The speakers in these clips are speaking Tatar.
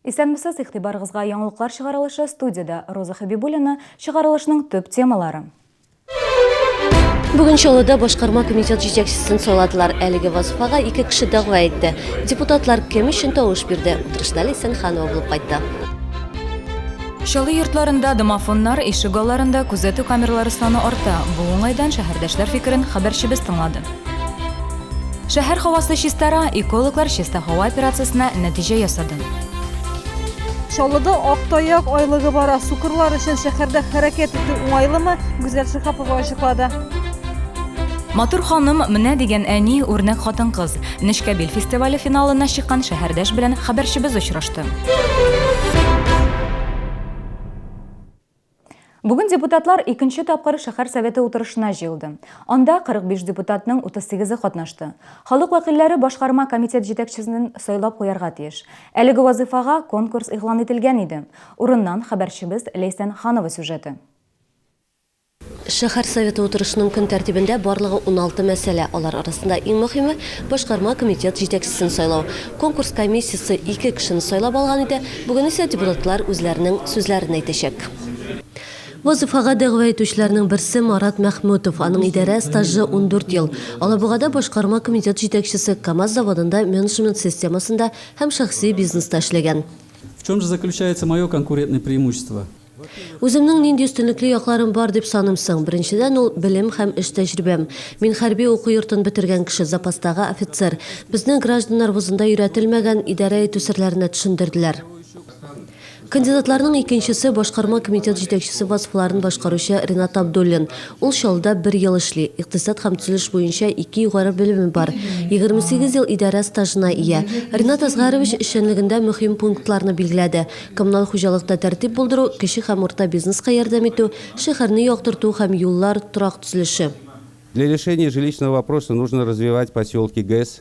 Исәнмесез, игътибарыгызга яңалыклар чыгарылышы студияда Роза Хабибуллина, чыгарылышның төп темалары. Бүгін Чаллыда башкарма комитет җитәкчесен сайладылар. Әлеге вазифага 2 кеше дәгъва итте. Депутатлар кем өчен тавыш бирде? Утырышта Ләйсәнханова булып кайтты. Чаллы йортларында домофоннар, ишек алларында күзәтү камералары саны арта. Бу уңайдан шәһәрдәшләр фикерен хәбәрчебез тыңлады. Шәһәр һавасы чистара, экологлар чиста һава операциясенә нәтиҗә ясады. Чаллыда Актаяк айлыгы бара. Сукырлар өчен шәһәрдә хәрәкәт итү уңайлымы? Гүзәл Шихапова ачыклады. Матур ханым менә дигән әни үрнәк хатын-кыз. Нечкәбил фестивале финалына чыккан шәһәрдәш белән хәбәрчебез очрашты. Бүген депутатлар 2нче тапкыр шәһәр советы утырышына җыелды. Анда 45 депутатның 38-і катнашты. Халык вәкилләре башкарма комитет җитәкчесен сайлап куярга тиеш. Әлеге вазифага конкурс игълан ителгән иде. Урыннан хәбәрчебез Ләйсәнханова сюжеты. Шәһәр советы утырышының көн тәртибендә барлыгы 16 мәсьәлә. Алар арасында иң мөһиме башкарма комитет җитәкчесен сайлау. Конкурс комиссиясе 2 кешене сайлап алган иде. Бүген исә депутатлар үзләренең сүзләрен әйтәчәк. Вазифага дәгъва итүчеләрнең берсе Марат Мәхмүтов. Аның идарә стажы 14 ел. Алабугада башкарма комитет җитәкчесе КАМАЗ заводында менеджмент системасында һәм шәхси бизнеста эшләгән. В чем же заключается мое конкурентное преимущество? Үземнең нинди өстенлекле якларым бар дип санымсың. Беренчедән ул белем һәм эш тәҗрибәм. Мин хәрби уку йортын бетергән кеше, запастагы офицер. Безнең гражданнар вузында өйрәтелмәгән идарә итү серләренә төшендерделәр. Кандидатларның икенчесе башкарма комитет җитәкчесе вазифаларын башкаручы Ринат Абдуллин. Ул Чаллыда 1 ел эшли. Икътисад һәм төзелеш буенча 2 югары белеме бар. 28 ел идарә стажына ия. Ринат Азгарович эшчәнлегендә мөһим пунктларны билгеләде. Коммуналь хуҗалыкта тәртип булдыру, кече һәм урта бизнеска ярдәм итү, шәһәрне яктырту һәм юллар торак төзелеше. Для решения жилищного вопроса нужно развивать поселки ГЭС.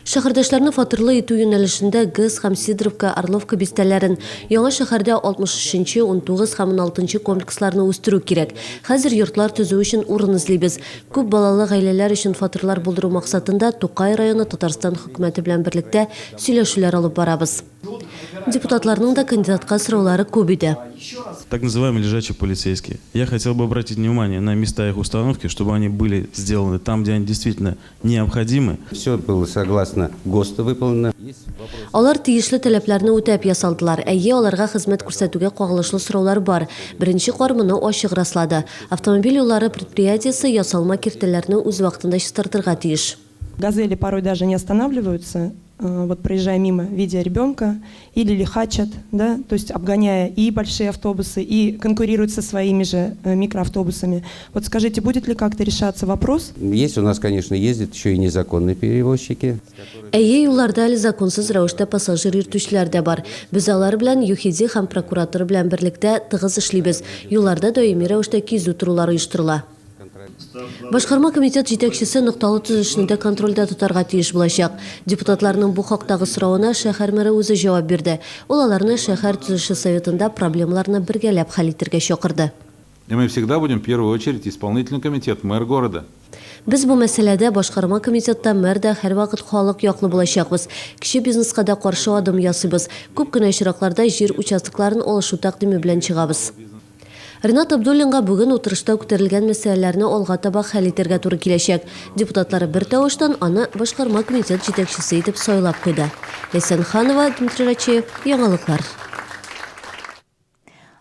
Шәһәрдәшләрне фатирлы итү юнәлешендә ГЭС һәм Сидоровка, Орловка бистәләрен, яңа шәһәрдә 63-нче, 19 һәм 16-нчы комплексларны үстерү кирәк. Хәзер йортлар төзү өчен урын эзлибез. Күп балалы гаиләләр өчен фатирлар булдыру максатында Тукай районы Татарстан хөкүмәте белән берлектә сөйләшүләр алып барабыз. Депутатларның да кандидатка сораулары күп иде. Так называемые лежачие полицейские. Я хотел бы обратить внимание на места их установки, чтобы они были сделаны там, где они действительно необходимы. Все было согласно ГОСТу выполнено. Алар тиешле таләпләрне үтәп ясалдылар. Әйе, аларга хезмәт күрсәтүгә кагылышлы сораулар бар. Беренче кармыны ачык раслады. Автомобиль юллары предприятиесе ясалма киртәләрне үз вакытында чистартырга тиеш. Газели порой даже не останавливаются, вот проезжая мимо, видя ребенка, или лихачат, да, то есть обгоняя и большие автобусы, и конкурируют со своими же микроавтобусами. Вот скажите, будет ли как-то решаться вопрос? Есть у нас, конечно, ездят еще и незаконные перевозчики. Әйе, юлларда әле законсыз рәвештә пассажир йөртүчеләр дә бар. Без алар белән ЮХИДИ һәм прокуратура белән берлектә тыгыз эшлибез. Юлларда даими рәвештә кизү турылары оештырыла. Башкарма комитет җитәкчесе нокталы төзелешне дә контрольдә тотарга тиеш булачак. Депутатларның бу хактагы соравына шәһәр мэры үзе җавап бирде. Ул аларны шәһәр төзелеше советында проблемаларны бергәләп хәл итәргә чакырды. И мы всегда будем в первую очередь исполнительный комитет, мэр города. Без бу мәсьәләдә башкарма комитетта мэр дә һәрвакыт халык яклы булачакбыз. Кече бизнеска да каршы адым ясыйбыз. Күп кенә очракларда җир участокларын алышу тәкъдиме белән чыгабыз. Ринат Абдуллинга бүген утырышта күтәрелгән мәсьәләләрне алга таба хәл итәргә туры киләчәк. Депутатлары бер тавыштан аны башкарма комитет җитәкчесе итеп сайлап куйды. Ләйсәнханова, Дмитрий Рачеев, яңалыклар.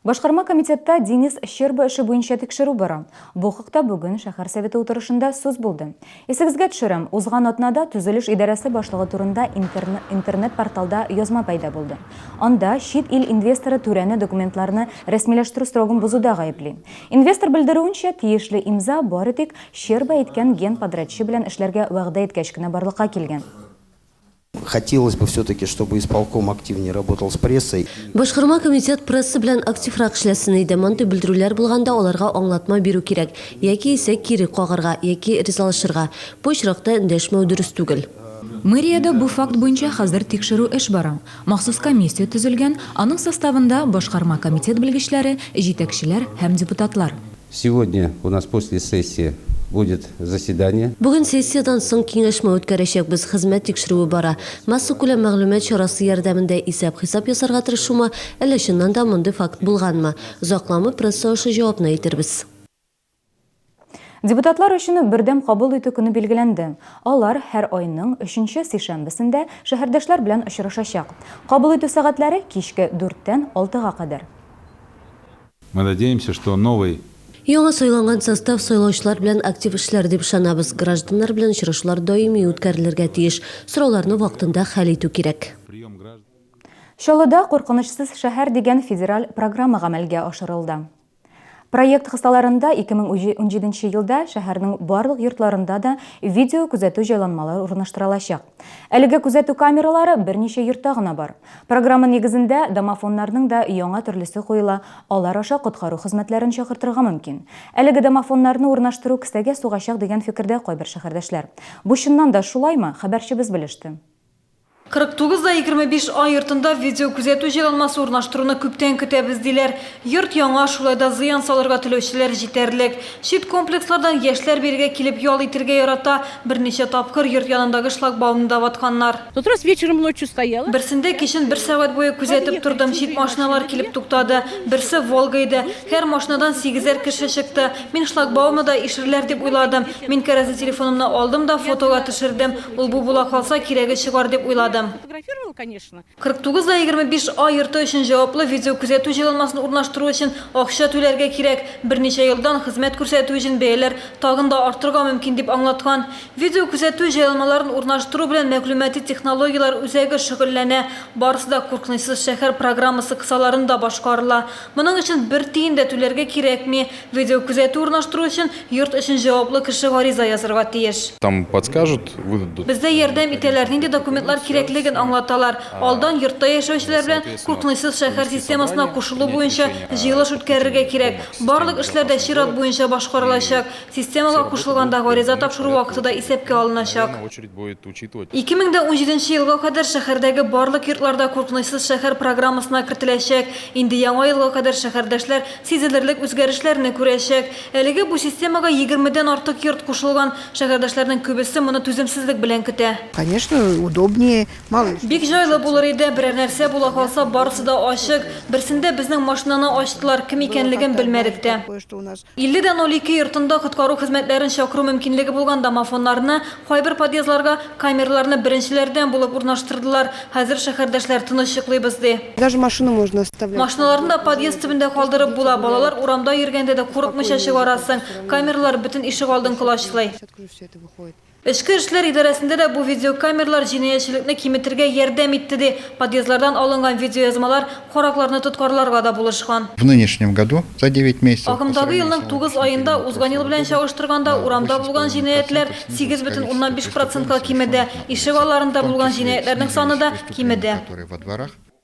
Башкарма комитетта Денис Щерба эше буенча тикшерү бара. Бу хакта бүген шәһәр советы утырышында сүз булды. Исегезгә төшерәм, узган атнада төзелеш идарәсе башлыгы турында интернет порталда язма пайда булды. Анда чит ил инвесторы түрәне документларны рәсмиләштерү срогын бузуда гаепли. Инвестор белдерүенчә, тиешле имза бары тик Щерба әйткән генподрядчы белән эшләргә вәгъдә иткәч кенә барлыкка килгән. Хотелось бы все-таки, чтобы исполком активнее работал с прессой. Башкарма комитет прессы белән активрак эшләсен иде. Мондай белдерүләр булганда аларга аңлатма бирү кирәк. Яки исә кире кагарга, яки ризалашырга. Бу очракта эндәшмәү дөрес түгел. Мэриядә бу факт буенча хәзер тикшерү эш бара. Махсус комиссия төзелгән, аның составында башкарма комитет белгечләре, җитәкчеләр һәм депутатлар. Сегодня у нас после сессии будет заседание. Бүген сессиядан соң киңәшмә үткәрәчәкбез, хезмәт тикшерүе бара. Массакүлә мәгълүмат чарасы ярдәмендә исәп-хисап ясарга тырышума, әле чыннан да мондый факт булганмы? Озакламы пресса ашы җавапны әйтербез. Депутатлар өчен бердәм кабул итү көне билгеләнде. Алар һәр айның 3-нче сишәмбесендә шәһәрдәшләр белән очрашачак. Кабул итү сәгатьләре кичке 4-тән 6-га кадәр. Мы надеемся, что новый Яңа сайланган состав сайлаучылар белән актив эшләр дип ышанабыз. Гражданнар белән очрашулар даими үткәрелергә тиеш. Сорауларны вакытында хәл итү кирәк. прием граждан. Чаллыда куркынычсыз шәһәр дигән федераль программа гамәлгә ашырылды. Проект кысаларында 2017 елда шәһәрнең барлык йортларында да видео күзәтү җайланмалары урнаштырылачак. Әлеге күзәтү камералары берничә йортта гына бар. Программа нигезендә домофоннарның да яңа төрлесе куела, алар аша коткару хезмәтләрен чакыртырга мөмкин. Әлеге домофоннарны урнаштыру кесәгә сугачак дигән фикердә кайбер шәһәрдәшләр. Бу чыннан да шулаймы? Хәбәрчебез белеште. 49-25 ай йортында видео күзәтү җайланмасы урнаштыруны күптән көтәбез диләр. Йорт яңа, шулай да зыян салырга теләүчеләр җитәрлек. Чит комплекслардан яшьләр бергә килеп ял итәргә ярата, берничә тапкыр йорт янындагы шлагбаумда ватканнар. Тот раз вечером ночью стояла. Берсендә кичен 1 сәгать буе күзәтеп тордым, чит машиналар килеп туктады. Берсе Волга иде. Һәр машинадан 8-әр кеше чыкты. Мин шлагбаумда ишерләр дип уйладым. Мин кәрәзә телефонымны алдым да фотога төшердем. Ул бу була калса кирәге чыгар дип уйладым. Фотографировала, конечно. 49-25 ай йорты өчен җаваплы видео күзәтү җайланмасын урнаштыру өчен акча түләргә кирәк. Берничә елдан хезмәт күрсәтү өчен бәяләр тагын да артырга мөмкин дип аңлаткан. Видео күзәтү җайланмаларын урнаштыру белән мәгълүмати технологиялар үзәге шөгыльләнә. Барысы да куркынычсыз шәһәр программасы кысаларында башкарыла. Моның өчен бер тиен дә түләргә кирәкми. Видео күзәтү урнаштыру өчен йорт өчен җаваплы кеше гариза язырга тиеш. Там подскажут, выдадут. Бездә ярдәм итәләр, нинди документлар кирәклеген аңлаталар. Алдан йортта яшәүчеләр белән куркынычсыз шәһәр системасына кушылу буенча җыелыш үткәрергә кирәк. Барлык эшләр дә чират буенча башкарылачак. Системага кушылганда гариза тапшыру вакыты да исәпкә алыначак. 2017 елга кадәр шәһәрдәге барлык йортларда куркынычсыз шәһәр программасына кертеләчәк. Инде яңа елга кадәр шәһәрдәшләр сизелерлек үзгәрешләрне күрәчәк. Әлеге бу системага 20дән артык йорт кушылган. Шәһәрдәшләрнең күбесе моны түземсезлек белән көтә. Конечно, удобнее. Бик җайлы булыр иде, берәр нәрсә була калса барысы да ачык. Берсендә безнең машинаны ачтылар, кем икәнлеген белмәдек тә. 50дән 12 йортында коткару хезмәтләрен чакыру мөмкинлеге булган домофоннарны кайбер подъездларга камераларны беренчеләрдән булып урнаштырдылар. Хәзер шәһәрдәшләр тыныч йоклыйбыз ди. Даже машину можно оставлять. Машиналарны да подъезд төбендә калдырып була. Балалар урамда йөргәндә дә курыкмыйча чыгарасың. Камералар бөтен ишек алдын кылачлый. Эчке эшләр идарәсендә дә бу видеокамералар җинаятьчелекне киметергә ярдәм итте ди. Подъездлардан алынган видеоязмалар каракларны тоткарларга да булышкан. В нынешнем году за 9 месяцев. Агымдагы елның 9 айында узган ел белән чагыштырганда урамда булган җинаятьләр 8,5%-ка кимеде. Ишек алларында булган җинаятьләрнең саны да кимеде.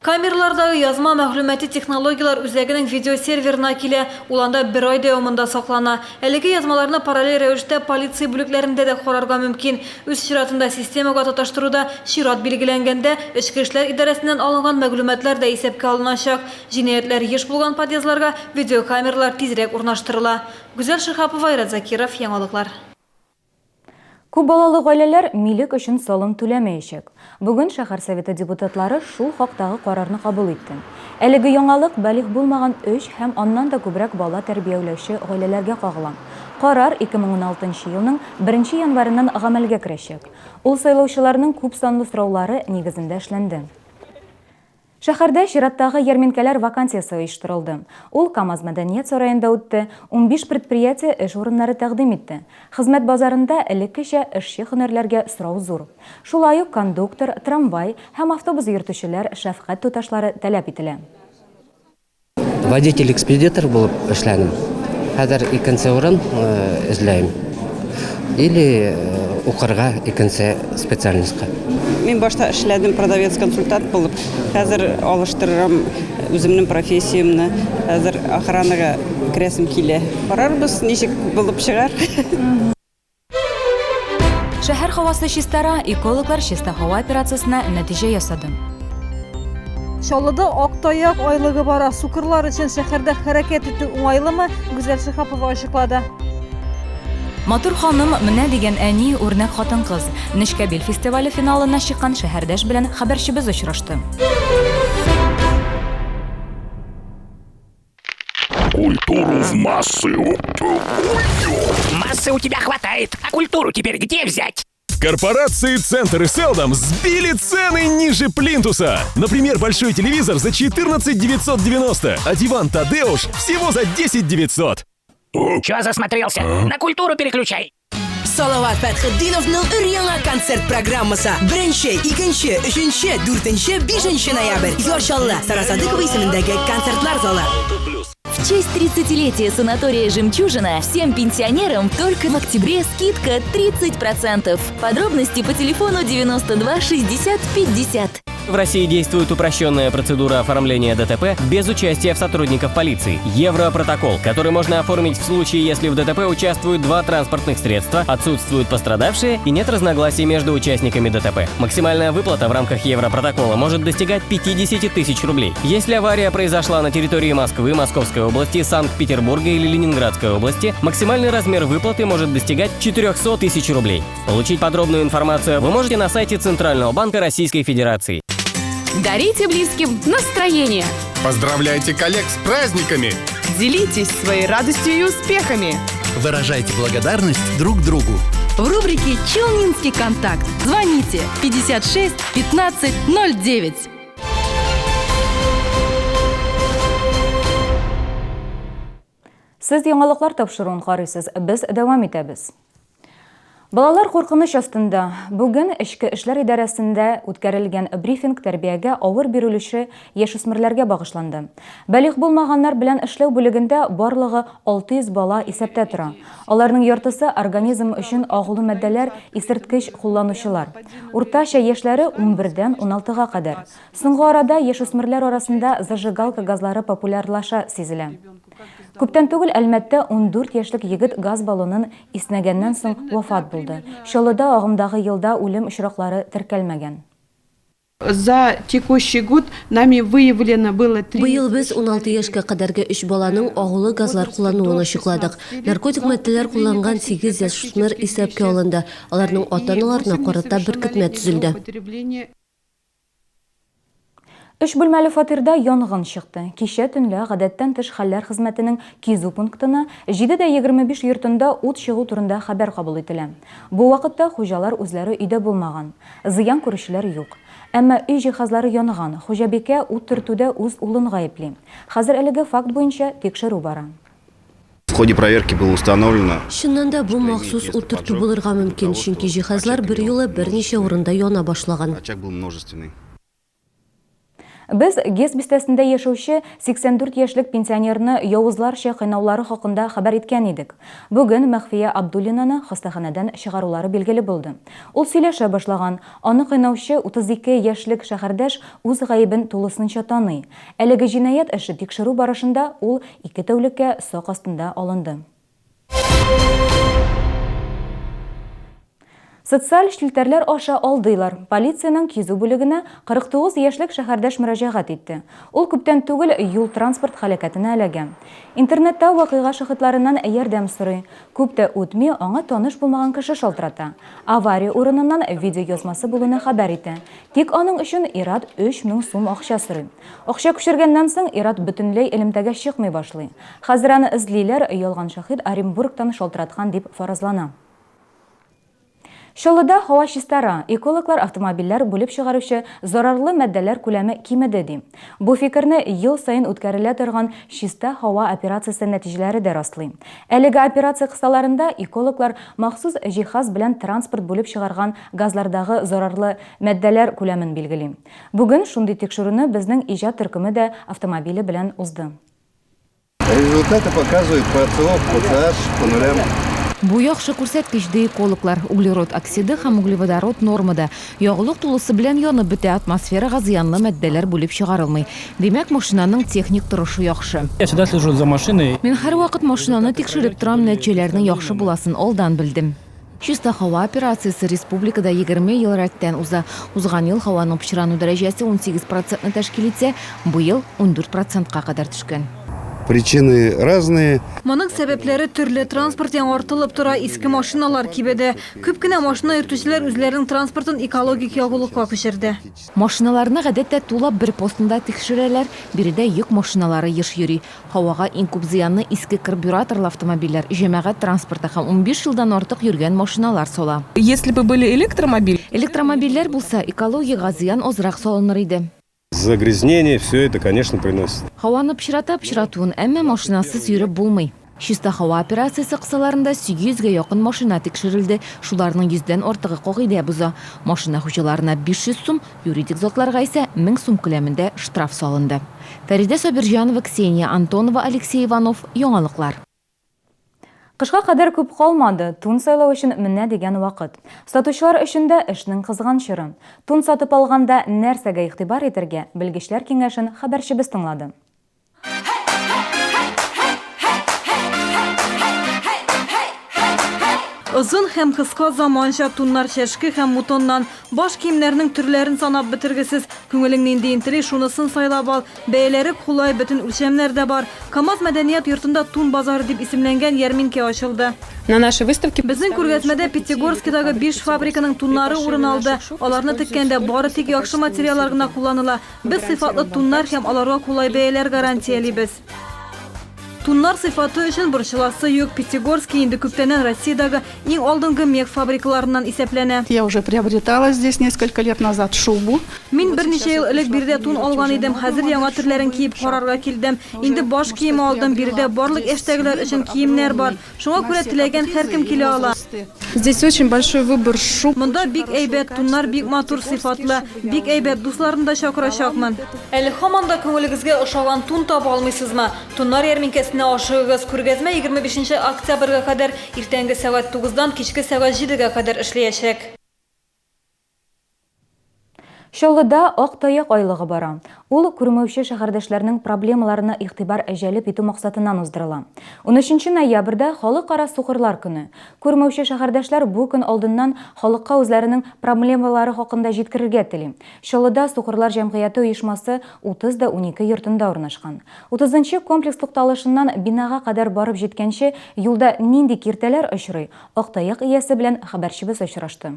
Камералардагы язма мәгълүмати технологиялар үзәгенең видеосерверына килә, ул анда 1 ай дәвамында саклана. Әлеге язмаларны параллель рәвештә полиция бүлекләрендә дә карарга мөмкин. Үз чиратында системага тоташтыруда чират билгеләнгәндә эчке эшләр идарәсеннән алынган мәгълүматлар да исәпкә алыначак. Җинаятьләр еш булган подъездларга видеокамералар тизрәк урнаштырыла. Гүзәл Шихапова, Айрат Закиров, яңалыклар. Күп балалы гаиләләр милек өчен салым түләмәячәк. Бүген шәһәр советы депутатлары шул хактагы карарны кабул итте. Әлеге яңалык балигъ булмаган 3 һәм аннан да күбрәк бала тәрбияләүче гаиләләргә кагыла. Карар 2016 елның 1 январыннан гамәлгә керәчәк. Ул сайлаучыларның күп санлы сораулары нигезендә эшләнде. Шәһәрдә чираттагы ярминкәләр вакансиясе оештырылды. Ул КамАЗ мәдәният сараенда үтте, 15 предприятие эш урыннары тәкъдим итте. Хезмәт базарында элеккечә эшче һөнәрләргә сорау зур. Шулай ук кондуктор, трамвай һәм автобус йөртүчеләр шәфкать туташлары таләп ителә. Водитель-экспедитор булып эшләдем. Хәзер икенче урын эзләйм. Или укырга икенче специальностька. Мин башта эшләдем, продавец-консультант булып. Хәзер алыштырам үземнең профессиямны. Хәзер охранага керәсем килә. Барарбыз, ничек булып чыгар. Шәһәр һавасы чистара, экологлар чиста һава операциясына нәтиҗә ясады. Чаллыда Актаяк айлыгы бара. Сукырлар өчен шәһәрдә хәрәкәт итү уңайлымы? Гүзәл Шихапова ачыклады. Матур ханым менә дигән әни үрнәк хатын-кыз. Нечкәбил фестивале финалына чыккан шәһәрдәш белән хәбәрчебез очрашты. Культуру в массы. Массы у тебя хватает, а культуру теперь где взять? Корпорации Центр и Селдом сбили цены ниже плинтуса. Например, большой телевизор за 14 990, а диван Тадеуш всего за 10 900. Чё засмотрелся? На культуру переключай. Салават Фатхетдиновның өр-яңа концерт программасы 1-нче, 2-нче, 3-нче, 4-нче, 5-нче ноябрь. Яшалла Сарасадыкова исемендәге концертлар залы. В честь 30-летия санатория «Жемчужина» всем пенсионерам только в октябре скидка 30%. Подробности по телефону 92 60 50. В России действует упрощенная процедура оформления ДТП без участия сотрудников полиции. Европротокол, который можно оформить в случае, если в ДТП участвуют 2 транспортных средства, отсутствуют пострадавшие и нет разногласий между участниками ДТП. Максимальная выплата в рамках Европротокола может достигать 50 тысяч рублей. Если авария произошла на территории Москвы, Московской области, Санкт-Петербурга или Ленинградской области, максимальный размер выплаты может достигать 400 тысяч рублей. Получить подробную информацию вы можете на сайте Центрального банка Российской Федерации. Дарите близким настроение. Поздравляйте коллег с праздниками. Делитесь своей радостью и успехами. Выражайте благодарность друг другу. В рубрике «Челнинский контакт» звоните 56 15 09. Сез яңалыклар тапшыруын карыйсыз, без дәвам итәбез. Балалар куркыныч астында. Бүген Эчке эшләр идарәсендә үткәрелгән брифинг тәрбиягә авыр бирелүче яшүсмерләргә багышланды. Бәлиғ булмаганнар белән эшләү бүлегендә барлыгы 600 бала исәптә тора. Аларның яртысы организм өчен агылу матдәләр исерткеч кулланучылар. Уртача яшьләре 11-дән 16-га кадәр. Соңгы арада яшүсмерләр арасында зажигалка газлары популярлаша сизелә. Күптән түгел Әлмәттә 14 яшьлек егет газ баллонын иснәгәннән соң вафат булды. Чаллыда агымдагы елда үлем очраклары теркәлмәгән. За текущий год нами выявлено было 3... Быел без 16 яшькә кадәрге 3 баланың агылы газлар куллануын ачыкладык. Наркотик матдәләр кулланган 8 яшьләр исәпкә алынды. Аларның ата-аналарына карата беркетмә төзелде. 3 бүлмәле фатирда янгын чыкты. Кичә төнлә гадәттән тыш хәлләр хезмәтенең кизү пунктына 7:25 йортында ут чыгу турында хәбәр кабул ителә. Бу вакытта хуҗалар үзләре өйдә булмаган. Зыян күрүчеләр юк. Әмма үй җиһазлары янган. Хуҗабикә ут төртүдә үз улын гаепли. Хәзер әлеге факт буенча тикшерү бара. В ходе проверки было установлено. Шуннан да бу махсус ут төртү булырга мөмкин, чөнки җиһазлар бер юлы берничә урында яна башлаган. Очаг был множественный. Без ГЕС бистәсендә яшәүче 84 яшьлек пенсионерны явызларча кыйнаулары хакында хәбәр иткән идек. Бүген Мәхфия Абдуллинаны хастаханәдән чыгарулары билгеле булды. Ул сөйләшә башлаган. Аны кыйнаучы 32 яшьлек шәһәрдәш үз гаебен тулысынча таный. Әлеге җинаять эше тикшерү барышында ул 2 тәүлеккә сак астында алынды. Социаль шелтәрләр аша алдылар. Полициянең кизү бүлегенә 49 яшьлек шәһәрдәш мөрәҗәгать итте. Ул күптән түгел юл транспорт һәлакәтенә эләгән. Интернетта вакыйга шаһитларыннан ярдәм сорый. Күп тә үтми аңа таныш булмаган кеше шалтырата. Авария урыныннан видео язмасы булуны хәбәр итә. Тик аның өчен Ират 3000 сум акча сорый. Акча күчергәннән соң Ират бөтенләй элемтәгә чыкмый башлый. Хәзер аны эзлиләр, ялган шаһит Оренбургтан шалтыраткан дип фаразлана. Чаллыда һава чистара. Экологлар автомобильләр бүлеп чыгаручы зарарлы матдәләр күләме кимеде ди. Бу фикерне ел сайын үткәрелә торган чиста һава операциясе нәтиҗәләре дә раслый. Әлеге операция кысаларында экологлар махсус җиһаз белән транспорт бүлеп чыгарган газлардагы зарарлы матдәләр күләмен билгели. Бүген шундый тикшерүне безнең иҗат төркеме дә автомобиле белән узды. Результаты показывают ПЦО, ПЦH по нулям. Бу яхшы күрсәткеч ди экологлар. Углерод оксиды һәм углеводород нормада. Ягулык тулысы белән янып бетә, атмосферага зыянлы матдәләр бүлеп чыгарылмый. Димәк, машинаның техник торышы яхшы. Я всегда слежу за машиной. Мин һәрвакыт машинаны тикшереп торам, нәтиҗәләрнең яхшы буласын алдан белдем. Чиста һава операциясе республикада 20 ел рәттән уза. Узган ел һаваның пычрану дәрәҗәсе 18% тәшкил итсә, бу ел 14%-ка кадәр төшкән. Причины разные. Моның сәбәпләре төрле. Транспорт яңартылып тора, иске машиналар кибеде. Күп кенә машина йөртүчеләр үзләренең транспортын экологик ягулыкка күчерде. Машиналарны гадәттә тулап бер постында тикшерәләр, биредә йөк машиналары еш йөри. Һавага иң күп зыянны иске карбюраторлы автомобильләр, җәмәгать транспорты һәм 15 елдан артык йөргән машиналар сала. Если бы были электромобили, Электромобильләр булса, экологиягә зыян азрак салыныр иде. Загрязнение все это, конечно, приносит. Һаваны пычратуын, әмма машинасыз йөреп булмый. Чиста һава операциясе кысаларында 800-гә якын машина тикшерелде. Шуларның 100-дән артыгы кагыйдә буза. Машина хуҗаларына 500 сум, юридик затларга исә 1000 сум күләмендә штраф салынды. Фәридә Сабирҗанова, Ксения Антонова, Алексей Иванов, Яңалыклар. Кышка кадәр күп калмады. Тун сайлау өчен менә дигән вакыт. Сатучылар өчен дә эшнең кызган чоры. Тун сатып алганда нәрсәгә игътибар итәргә? Белгечләр киңәшен хәбәрчебез тыңлады. Озын һәм кыска заманча туннар чәшке һәм мутоннан баш киемнәрнең төрләрен санап бетергесез. Күңелең нинди интели шунысын сайлап ал. Бәяләре кулай, бөтен үлчәмнәрдә бар. КамАЗ мәдәният йортында тун базары дип исемләнгән ярминкә ачылды. на нашей выставке Безнең күргәзмәдә Пятигорскидагы 5 фабриканың туннары урын алды. Аларны теккәндә бары тик яхшы материаллар гына кулланыла. Без сыйфатлы туннар һәм аларга кулай бәяләр гарантиялибез. Туннар сыйфаты өчен борчыласы юк. Пятигорский инде күптәннән Россиядагы иң алдынгы мех фабрикаларыннан исәпләнә. я уже приобретала здесь несколько лет назад шубу. Мин берничә ел элек биредә тун алган идем. Хәзер яңа төрләрен киеп карарга килдем. Инде баш киеме алдым. Биредә барлык эштәгеләр өчен киемнәр бар. Шуңа күрә теләгән һәркем килә ала. Здесь очень большой выбор шуб. Монда бик әйбәт туннар, бик матур сыйфатлы, бик әйбәт дусларны да чакырачакмын. Әле һаман да күңелегезгә ошаган тун таба алмыйсызмы? Туннар ярминкәсенә ашыгыгыз. Күргәзмә 25 октябрьгә кадәр иртәнге сәгать 9-дан кичке сәгать 7-гә кадәр эшләячәк. Шаллыда ак таяк айлыгы бара. Ул күрмәүче шәһәрдәшләрнең проблемаларына игътибар әҗәлеп итү максатыннан уздырыла. 13 ноябрьдә Халыкара сукырлар көне. Күрмәүче шәһәрдәшләр бу көн алдыннан халыкка үзләренең проблемалары хакында җиткерергә тели. Шаллыда сукырлар җәмгыяте оешмасы 30-12 йортында урнашкан. 30-нчы комплекс тукталышыннан бинага кадәр барып җиткәнче юлда нинди киртәләр очрый? Ак таяк иясе белән хәбәрчебез очрашты.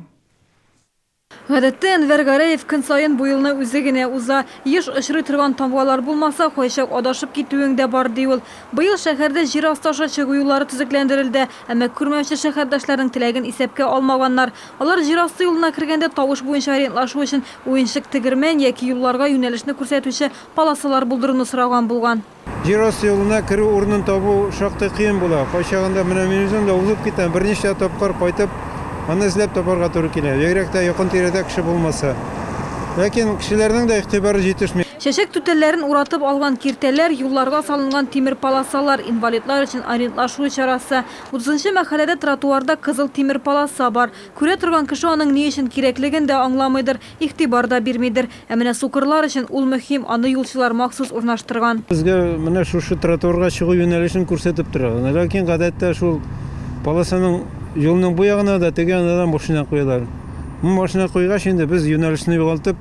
Гадәттә Әнвәр Гараев көн сайын бу елны үзе генә уза. Еш очрый торган тамгалар булмаса, кайчак адашып китүең дә бар ди ул. Быел шәһәрдә җир асты аша чыгу юллары төзекләндерелде, әмма күрмәүче шәһәрдәшләрнең теләген исәпкә алмаганнар. Алар җир асты юлына кергәндә тавыш буенча ориентлашу өчен уенчык тегермән яки юлларга юнәлешне күрсәтүче полосалар булдыруны сораган булган. Җир асты юлына керү урынын табу шактый кыен була. Кайчагында менә мин үзем дә узып китәм, берничә тапкыр кайтып аны эзләп табарга туры килә. Ягрәктә якын тирәдә кеше булмаса. Ләкин кешеләрнең дә игътибары җитешми. Чәчәк түтәлләрен уратып алган киртәләр, юлларга салынган тимер полосалар, инвалидлар өчен ориентлашу чарасы. 30-нчы мәхәлләдә тротуарда кызыл тимер полоса бар. Күрә торган кеше аның ни өчен кирәклеген дә аңламыйдыр, игътибар да бирмидер. Ә менә сукырлар өчен ул мөһим, аны юлчылар махсус урнаштырган. Безгә менә шушы тротуарга чыгу юнәлешен күрсәтеп тора. Ләкин гадәттә шул полосаның юлның бу ягына да теге ягына машина куялар. Машина куйгач инде без юнәлешне югалтып,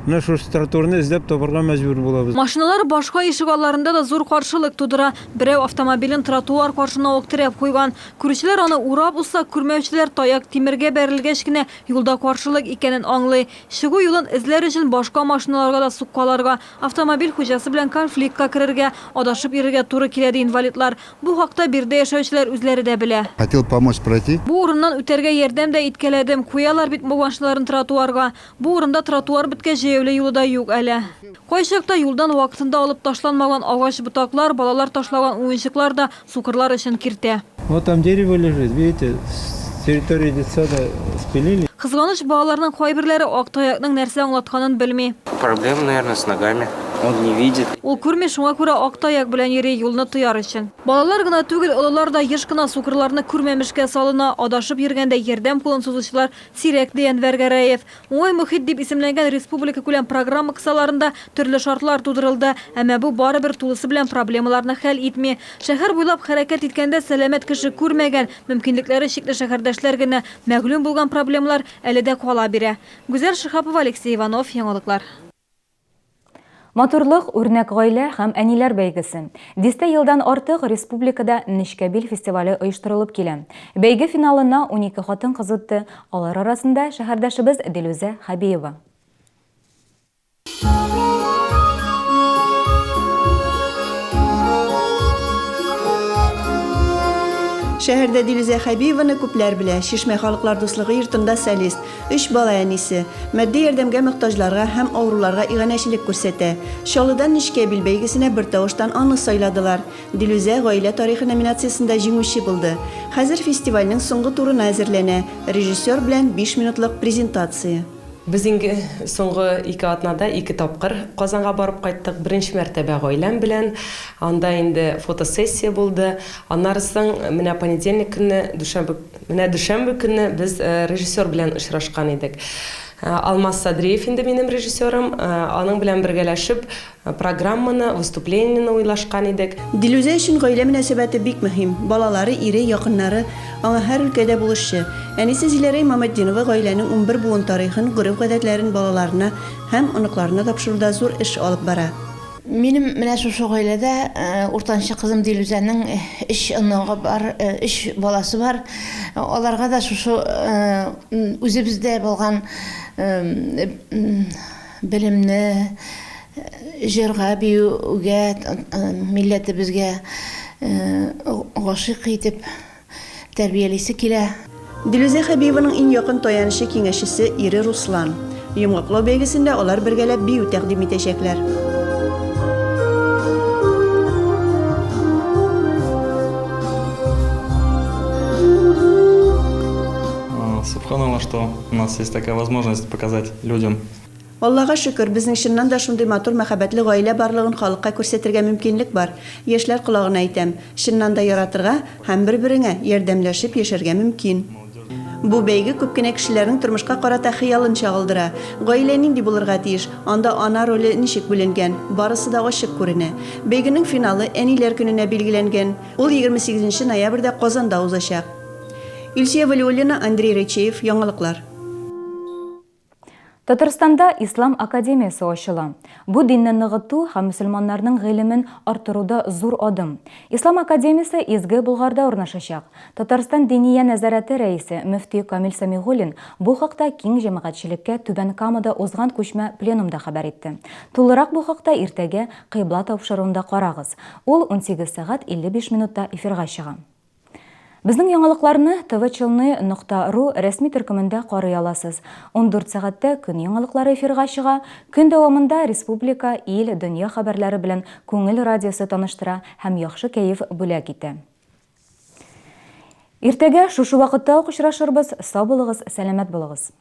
менә шу тротуарны эзләп табарга мәҗбүр булабыз. Машиналар башка ишек алларында да зур каршылык тудыра. Берәү автомобилен тротуар каршына ук терәп куйган. Күрүчеләр аны урап узса, күрмәүчеләр таяк тимергә бәрелгәч кенә юлда каршылык икәнен аңлый. Чыгу юлын эзләр өчен башка машиналарга да суккаларга, автомобиль хуҗасы белән конфликтка керергә, адашып йөрергә туры килә ди инвалидлар. Бу хакта бирдә яшәүчеләр үзләре дә белә. Хотел помочь пройти. Бу урыннан үтәргә ярдәм дә иткәләдем. Куялар бит машиналарын тротуарга. Бу урында тротуар беткәч җәяүле юлы да юк әле. Кайчакта юлдан вакытында алып ташланмаган агач ботаклар, балалар ташлаган уенчыклар да сукырлар өчен киртә. Вот там дерево лежит, видите, с территории детсада спилили. Кызганыч балаларның кайберләре ак таякның нәрсә аңлатканын белми. Проблема, наверное, с ногами. Он не видит. Ул күрми, шуңа күрә ак таяк белән йөри юлны тыяр өчен. Балалар гына түгел, олылар да еш кына сукырларны күрмәмешкә салына, адашып йөргәндә ярдәм кулын сузучылар сирәк ди Әнвәр Гараев. Уңай мөхит дип исемләнгән республика күләм программа кысаларында төрле шартлар тудырылды, әмма бу барыбер тулысы белән проблемаларны хәл итми. Шәһәр буйлап хәрәкәт иткәндә сәламәт кеше күрмәгән, мөмкинлекләре чикле шәһәрдәшләр генә мәгълүм булган проблемалар әле дә кала бирә. Гүзәл Шихапова, Алексей Иванов, Яңалыклар. Матурлык, үрнәк гаилә һәм әниләр бәйгесе. 10 елдан артык республикада Нечкәбил фестивале оештырылып килә. Бәйге финалына 12 хатын-кыз үтте. Алар арасында шәһәрдәшебез Дилүзә Хәбиева. Шәһәрдә Дилүзә Хәбиеваны күпләр белә. Шишмә халыклар дуслыгы йортында солист, 3 бала әнисе, матди ярдәмгә мохтаҗларга һәм авыруларга иганәчелек күрсәтә. Шалыдан Нечкәбил бәйгесенә бер тавыштан аны сайладылар. Дилүзә гаилә тарихы номинациясендә җиңүче булды. Хәзер фестивальнең соңгы турына әзерләнә. Режиссер белән 5 минутлык презентация. Biz инде соңгы 2 атнада 2 тапкыр Казанга барып кайттык. Беренче мәртәбә гаиләм белән. Анда инде фотосессия булды. Аннан соң менә понедельник көнне, дүшәмбе көнне без режиссер белән очрашкан идек. Алмаз Садриев инде минем режиссерым. Аның белән бергәләшеп программаны, выступлениене уйлашкан идек. Дилүзә өчен гаилә мөнәсәбәте бик мөһим. Балалары, ире, якыннары аңа һәр өлкәдә булышы. Әнисе Зиләрә Мамаддинова гаиләнең 11 буын тарихын, гореф-гадәтләрен балаларына һәм оныкларына тапшыруда зур эш алып бара. Минем менә шушы гаиләдә уртанчы кызым Дилүзәнең 3 оныгы бар, 3 баласы бар. Аларга да шушы үзебездә булган белемне җырга биюгә, милләтебезгә гашыйк итеп тәрбиялисе килә. Дилүзә Хәбиеваның иң якын таянышы киңәшчесе ире Руслан. Йомгаклау бәйгесендә алар бергәләп бию тәкъдим итәчәкләр. Субханаллах, что у нас есть такая возможность показать людям. Аллага шөкер, безнең чыннан да шундый матур мәхәббәтле гаилә барлыгын халыкка күрсәтергә мөмкинлек бар. Яшьләр колагына әйтәм, чыннан да яратырга һәм бер-береңә ярдәмләшеп яшәргә мөмкин. Бу бәйге күп кенә кешеләрнең тормышка карата хыялын чагылдыра. Гаилә нинди булырга тиеш, анда ана роле ничек бүленгән, барысы да ачык күренә. Бәйгенең финалы әниләр көненә билгеләнгән. Ул 28 ноябрьдә Казанда узачак. Илсия Валиуллина, Андрей Речеев, Яңалыклар. Татарстанда Ислам академиясы ачыла. Бу динне ныгыту һәм мөселманнарның гыйлемен арттыруда зур адым. Ислам академиясы Изге Булгарда урнашачак. Татарстан Диния нәзарәте рәисе мөфти Камил Самигуллин бу хакта киң җәмәгатьчелеккә Түбән Камада узган күчмә пленумда хәбәр итте. Тулырак бу хакта иртәгә кыйбла тапшыруында карагыз. Ул 18 сәгать 55 минутта эфирга чыга. Безнең яңалыкларны tvchilny.ru рәсми төркемендә карый аласыз. 14 сәгатьтә көн яңалыклары эфирга чыга. Көн дәвамында республика, ил, дөнья хәбәрләре белән күңел радиосы таныштыра һәм яхшы кәеф бүләк итә. Иртәгә шушы вакытта ук очрашырбыз. Сау булыгыз, сәламәт булыгыз.